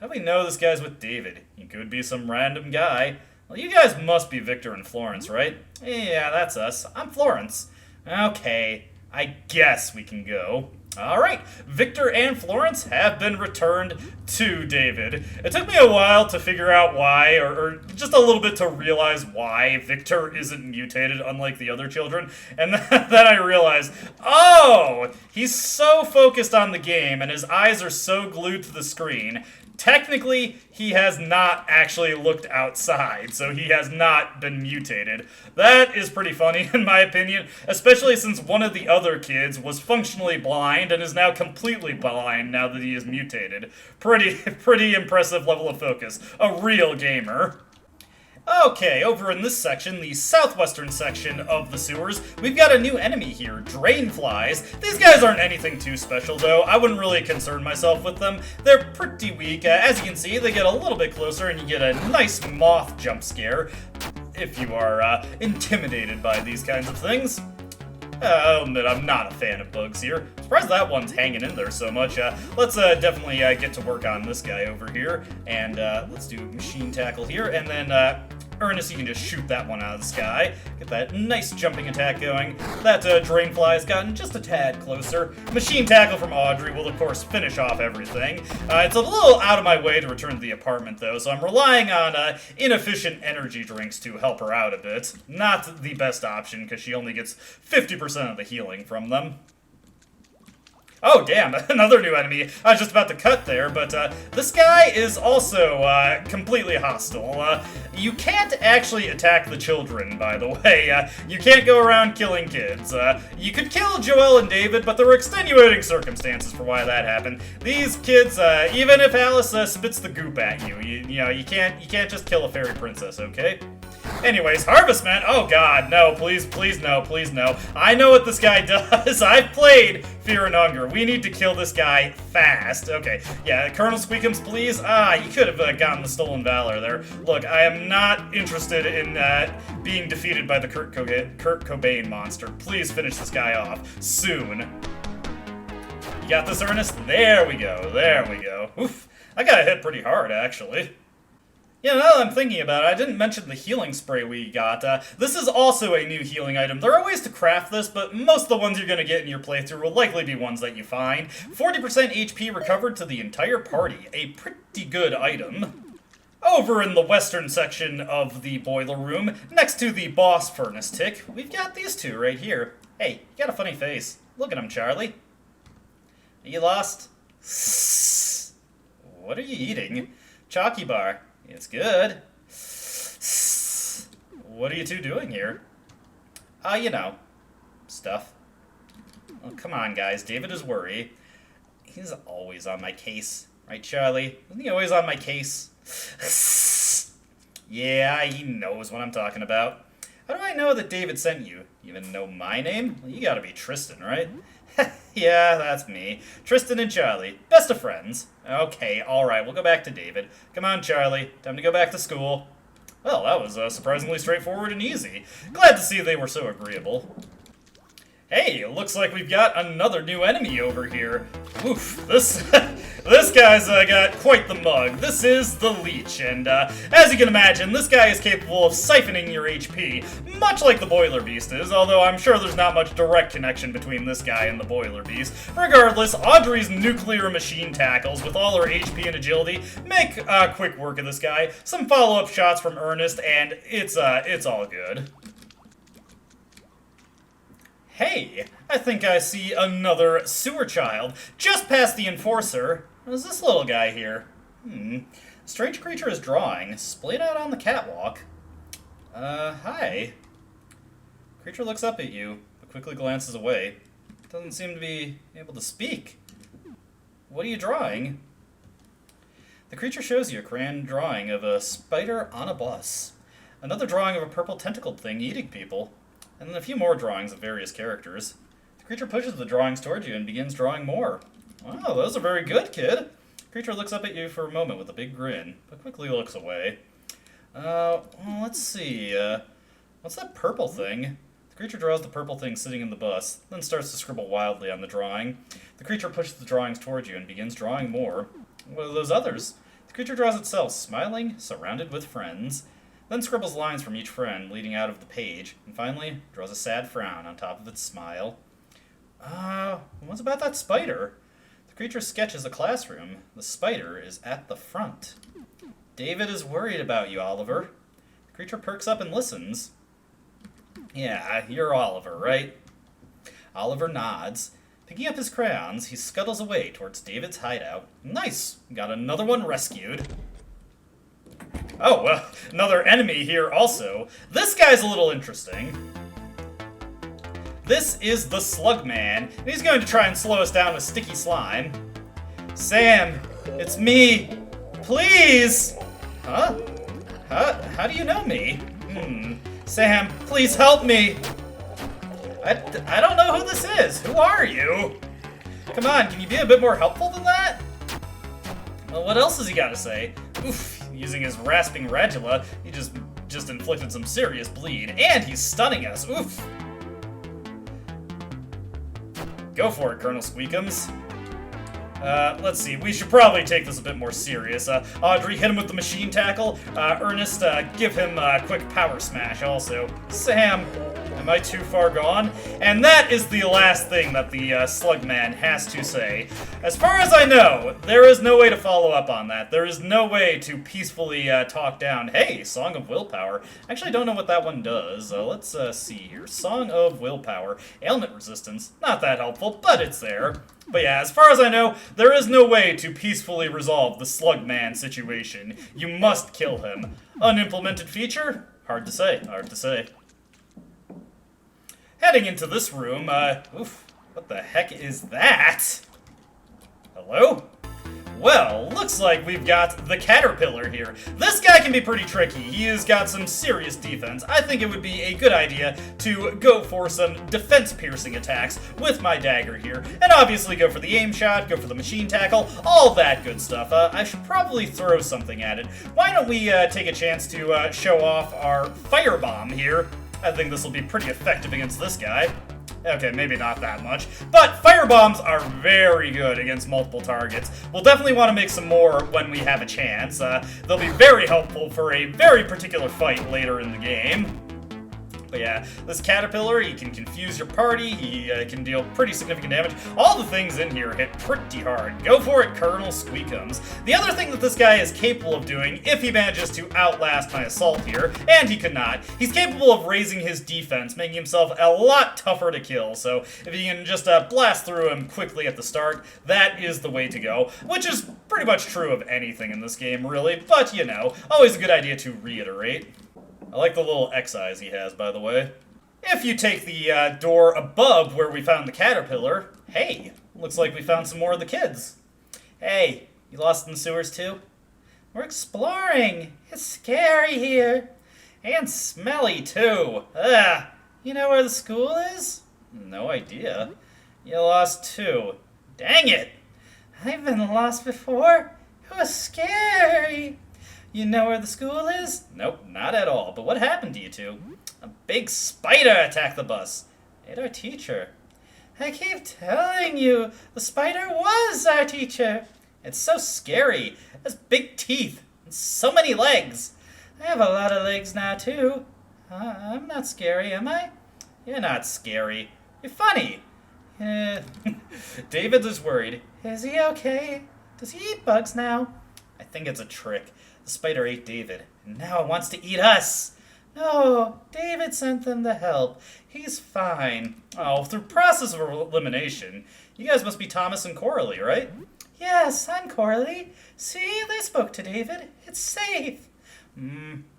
How do we know this guy's with David? He could be some random guy. Well, you guys must be Victor and Florence, right? Yeah, that's us. I'm Florence. Okay, I guess we can go. Alright, Victor and Florence have been returned to David. It took me a while to figure out why, or just a little bit to realize why Victor isn't mutated unlike the other children, and then I realized, oh, he's so focused on the game and his eyes are so glued to the screen. Technically, he has not actually looked outside, so he has not been mutated. That is pretty funny, in my opinion, especially since one of the other kids was functionally blind and is now completely blind now that he is mutated. Pretty impressive level of focus. A real gamer. Okay, over in this section, the southwestern section of the sewers, we've got a new enemy here, drainflies. These guys aren't anything too special, though. I wouldn't really concern myself with them. They're pretty weak. As you can see, they get a little bit closer and you get a nice moth jump scare if you are intimidated by these kinds of things. I'll admit I'm not a fan of bugs here. Surprised that one's hanging in there so much. Let's definitely get to work on this guy over here. And let's do machine tackle here. And then Ernest, you can just shoot that one out of the sky. Get that nice jumping attack going. That drainfly has gotten just a tad closer. Machine tackle from Audrey will, of course, finish off everything. It's a little out of my way to return to the apartment, though, so I'm relying on inefficient energy drinks to help her out a bit. Not the best option, because she only gets 50% of the healing from them. Oh, damn, another new enemy. I was just about to cut there, but this guy is also completely hostile. You can't actually attack the children, by the way. You can't go around killing kids. You could kill Joel and David, but there were extenuating circumstances for why that happened. These kids, even if Alice spits the goop at you, you can't just kill a fairy princess, okay? Anyways, Harvestman, oh god, no, please no, please no. I know what this guy does. I've played Fear and Hunger. We need to kill this guy fast. Okay, yeah, Colonel Squeakums, please. You could have gotten the Stolen Valor there. Look, I am not interested in being defeated by the Kurt Cobain monster. Please finish this guy off soon. You got this, Ernest? There we go, there we go. Oof, I got hit pretty hard, actually. Yeah, now that I'm thinking about it, I didn't mention the healing spray we got. This is also a new healing item. There are ways to craft this, but most of the ones you're going to get in your playthrough will likely be ones that you find. 40% HP recovered to the entire party. A pretty good item. Over in the western section of the boiler room, next to the boss furnace tick, we've got these two right here. Hey, you got a funny face. Look at him, Charlie. Are you lost? What are you eating? Chalky bar. It's good. What are you two doing here? You know, stuff. Oh, come on, guys. David is worried. He's always on my case. Right, Charlie? Isn't he always on my case? Yeah, he knows what I'm talking about. How do I know that David sent you? You even know my name? Well, you gotta be Tristan, right? Yeah, that's me. Tristan and Charlie. Best of friends. Okay, alright, we'll go back to David. Come on, Charlie. Time to go back to school. Well, that was surprisingly straightforward and easy. Glad to see they were so agreeable. Hey, looks like we've got another new enemy over here. Oof, this guy's got quite the mug. This is the Leech, and as you can imagine, this guy is capable of siphoning your HP, much like the Boiler Beast is, although I'm sure there's not much direct connection between this guy and the Boiler Beast. Regardless, Audrey's nuclear machine tackles, with all her HP and agility, make quick work of this guy. Some follow-up shots from Ernest, and it's all good. Hey, I think I see another sewer child. Just past the enforcer. Who's this little guy here? Strange creature is drawing. Splayed out on the catwalk. Hi. Creature looks up at you, but quickly glances away. Doesn't seem to be able to speak. What are you drawing? The creature shows you a crayon drawing of a spider on a bus. Another drawing of a purple tentacled thing eating people. And then a few more drawings of various characters. The creature pushes the drawings towards you and begins drawing more. Wow, those are very good, kid. The creature looks up at you for a moment with a big grin, but quickly looks away. Well, let's see. What's that purple thing? The creature draws the purple thing sitting in the bus, then starts to scribble wildly on the drawing. The creature pushes the drawings towards you and begins drawing more. What are those others? The creature draws itself, smiling, surrounded with friends. Then scribbles lines from each friend leading out of the page, and finally draws a sad frown on top of its smile. What's about that spider? The creature sketches a classroom. The spider is at the front. David is worried about you, Oliver. The creature perks up and listens. Yeah, you're Oliver, right? Oliver nods. Picking up his crayons, he scuttles away towards David's hideout. Nice! Got another one rescued. Oh, another enemy here also. This guy's a little interesting. This is the Slug Man, and he's going to try and slow us down with sticky slime. Sam, it's me. Please! Huh? How do you know me? Sam, please help me. I don't know who this is. Who are you? Come on, can you be a bit more helpful than that? Well, what else has he got to say? Oof, using his rasping radula, he just inflicted some serious bleed, and he's stunning us. Oof. Go for it, Colonel Squeakums. Let's see, we should probably take this a bit more serious. Audrey, hit him with the machine tackle. Ernest, give him a quick power smash also. Sam, am I too far gone? And that is the last thing that the Slug Man has to say. As far as I know, there is no way to follow up on that. There is no way to peacefully talk down, hey, Song of Willpower. Actually, I don't know what that one does. Let's see here. Song of Willpower. Ailment resistance. Not that helpful, but it's there. But yeah, as far as I know, there is no way to peacefully resolve the Slug Man situation. You must kill him. Unimplemented feature? Hard to say, hard to say. Heading into this room, oof, what the heck is that? Hello? Well, looks like we've got the Caterpillar here. This guy can be pretty tricky. He has got some serious defense. I think it would be a good idea to go for some defense-piercing attacks with my dagger here. And obviously go for the aim shot, go for the machine tackle, all that good stuff. I should probably throw something at it. Why don't we take a chance to show off our firebomb here? I think this will be pretty effective against this guy. Okay, maybe not that much. But firebombs are very good against multiple targets. We'll definitely want to make some more when we have a chance. They'll be very helpful for a very particular fight later in the game. But yeah, this Caterpillar, he can confuse your party, he can deal pretty significant damage. All the things in here hit pretty hard. Go for it, Colonel Squeakums. The other thing that this guy is capable of doing, if he manages to outlast my assault here, and he could not, he's capable of raising his defense, making himself a lot tougher to kill. So if you can just blast through him quickly at the start, that is the way to go. Which is pretty much true of anything in this game, really. But, you know, always a good idea to reiterate. I like the little X eyes he has, by the way. If you take the door above where we found the Caterpillar, hey, looks like we found some more of the kids. Hey, you lost in the sewers too? We're exploring. It's scary here. And smelly too. Ugh. You know where the school is? No idea. You lost too. Dang it. I've been lost before. It was scary. You know where the school is? Nope, not at all. But what happened to you two? A big spider attacked the bus. Ate our teacher. I keep telling you, the spider was our teacher. It's so scary. It has big teeth and so many legs. I have a lot of legs now, too. I'm not scary, am I? You're not scary. You're funny. David is worried. Is he okay? Does he eat bugs now? I think it's a trick. The spider ate David, and now it wants to eat us. No, David sent them the help. He's fine. Oh, through process of elimination. You guys must be Thomas and Coralie, right? Yes, I'm Coralie. See, they spoke to David. It's safe.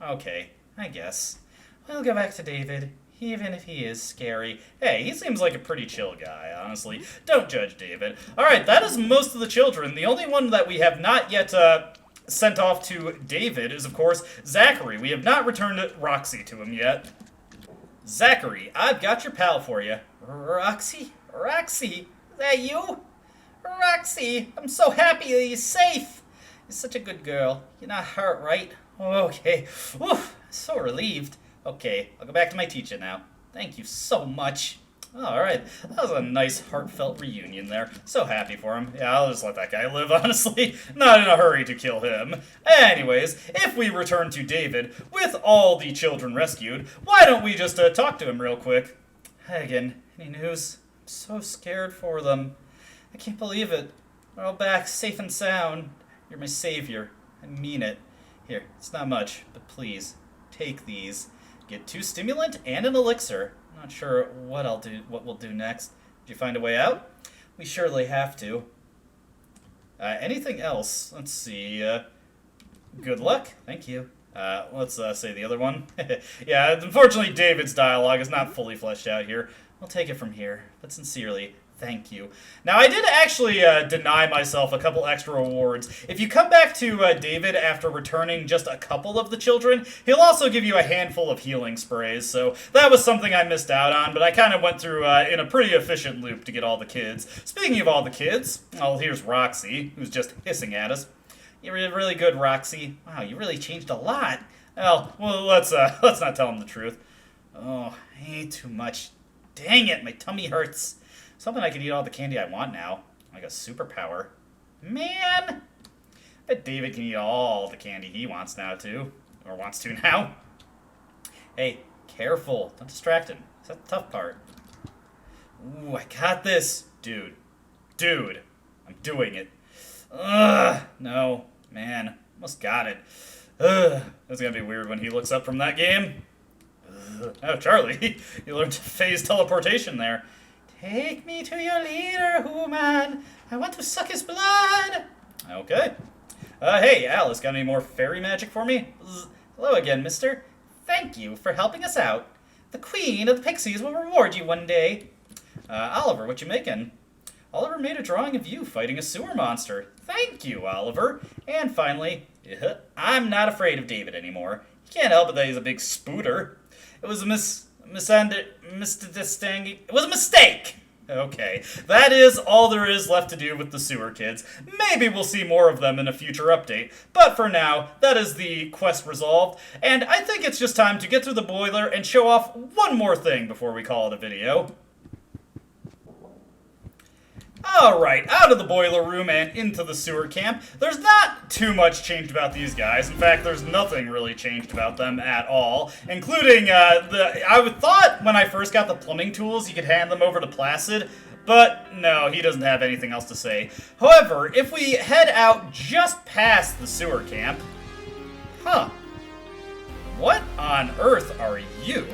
Okay, I guess. We'll go back to David, even if he is scary. Hey, he seems like a pretty chill guy, honestly. Don't judge David. Alright, that is most of the children. The only one that we have not yet, sent off to David is, of course, Zachary. We have not returned Roxy to him yet. Zachary, I've got your pal for you. Roxy? Roxy? Is that you? Roxy, I'm so happy that you're safe. You're such a good girl. You're not hurt, right? Okay. Oof, so relieved. Okay, I'll go back to my teacher now. Thank you so much. Alright, that was a nice, heartfelt reunion there. So happy for him. Yeah, I'll just let that guy live, honestly. Not in a hurry to kill him. Anyways, if we return to David, with all the children rescued, why don't we just talk to him real quick? Hi again. Any news? so scared for them. I can't believe it. They're all back, safe and sound. You're my savior. I mean it. Here, it's not much, but please, take these. Get 2 stimulant and an elixir. I'm not sure what we'll do next. Did you find a way out? We surely have to. Anything else? Let's see. Good luck. Thank you. Let's say the other one. Yeah, unfortunately David's dialogue is not fully fleshed out here. I'll take it from here, but sincerely, thank you. Now, I did actually deny myself a couple extra rewards. If you come back to David after returning just a couple of the children, he'll also give you a handful of healing sprays, so that was something I missed out on, but I kind of went through in a pretty efficient loop to get all the kids. Speaking of all the kids, oh, here's Roxy, who's just hissing at us. You're really good, Roxy. Wow, you really changed a lot. Well, let's not tell him the truth. Oh, I ate too much. Dang it, my tummy hurts. Something I could eat all the candy I want now. Like a superpower. Man! I bet David can eat all the candy he wants now, too. Or wants to now. Hey, careful. Don't distract him. That's the tough part. Ooh, I got this. Dude, I'm doing it. Ugh, no. Man, almost got it. Ugh, that's gonna be weird when he looks up from that game. Ugh. Oh, Charlie, you learned to phase teleportation there. Take me to your leader, Human. I want to suck his blood. Okay. Hey, Alice, got any more fairy magic for me? Hello again, mister. Thank you for helping us out. The Queen of the Pixies will reward you one day. Oliver, what you making? Oliver made a drawing of you fighting a sewer monster. Thank you, Oliver. And finally, I'm not afraid of David anymore. You can't help it that he's a big spooter. It was a mistake. Okay, that is all there is left to do with the sewer kids. Maybe we'll see more of them in a future update, but for now, that is the quest resolved, and I think it's just time to get through the boiler and show off one more thing before we call it a video. Alright, out of the boiler room and into the sewer camp. There's not too much changed about these guys. In fact, there's nothing really changed about them at all, including I thought when I first got the plumbing tools you could hand them over to Placid, but no, he doesn't have anything else to say. However, if we head out just past the sewer camp... Huh. What on earth are you?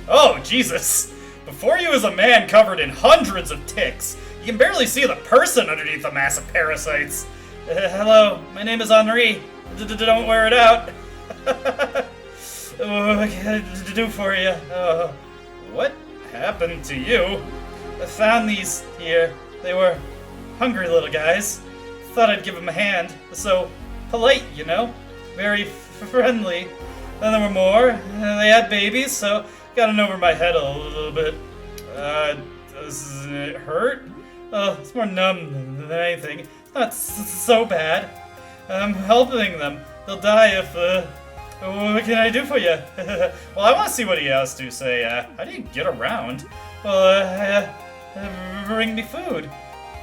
Oh, Jesus! Before you is a man covered in hundreds of ticks. You can barely see the person underneath the mass of parasites. Hello, my name is Henri. Don't wear it out. What can I do for you? What happened to you? I found these here. They were hungry little guys. Thought I'd give them a hand. So polite, you know? Very friendly. Then there were more. They had babies, so got in over my head a little bit. Does it hurt? It's more numb than anything. It's not so bad. I'm helping them. They'll die if, what can I do for you? Well, I want to see what he has to say. How do you get around? Well, bring me food.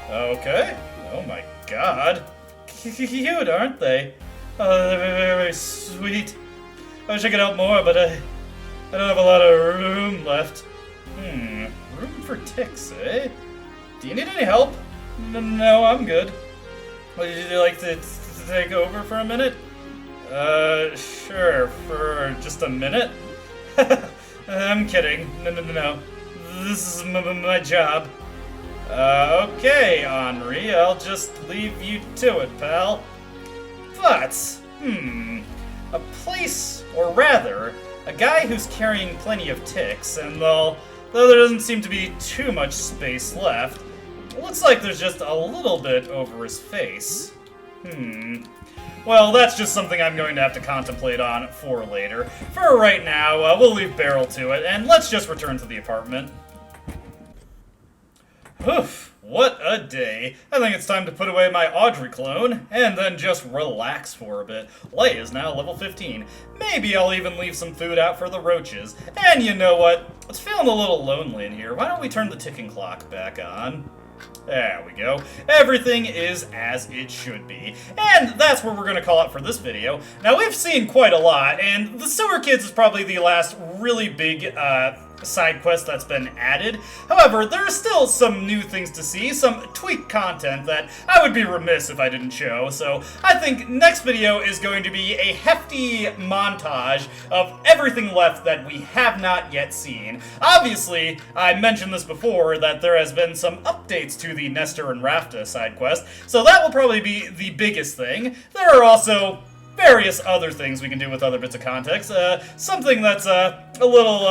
Okay. Oh my god. Cute, aren't they? Oh, they're very sweet. I wish I could help more, but I don't have a lot of room left. Room for ticks, eh? Do you need any help? No, I'm good. Would you like to take over for a minute? Sure, for just a minute? I'm kidding. No. This is my job. Okay, Henri, I'll just leave you to it, pal. But, a place, or rather, a guy who's carrying plenty of ticks, and though there doesn't seem to be too much space left, looks like there's just a little bit over his face. Well, that's just something I'm going to have to contemplate on for later. For right now, we'll leave Beryl to it, and let's just return to the apartment. Oof, what a day. I think it's time to put away my Audrey clone, and then just relax for a bit. Light is now level 15. Maybe I'll even leave some food out for the roaches. And you know what? It's feeling a little lonely in here. Why don't we turn the ticking clock back on? There we go. Everything is as it should be. And that's where we're going to call it for this video. Now, we've seen quite a lot, and the Sewer Kids is probably the last really big side quest that's been added. However, there are still some new things to see, some tweaked content that I would be remiss if I didn't show, so I think next video is going to be a hefty montage of everything left that we have not yet seen. Obviously, I mentioned this before, that there has been some updates to the Nestor and Rafta side quest, so that will probably be the biggest thing. There are also various other things we can do with other bits of context. Something that's a little,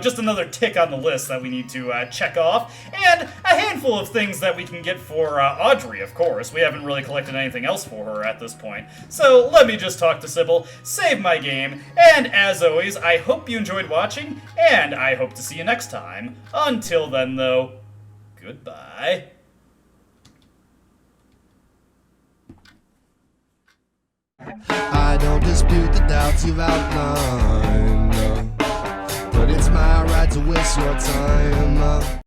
just another tick on the list that we need to check off, and a handful of things that we can get for Audrey, of course. We haven't really collected anything else for her at this point. So let me just talk to Sybil, save my game, and as always, I hope you enjoyed watching, and I hope to see you next time. Until then, though, goodbye. I don't dispute the doubts you've outlined, but it's my right to waste your time.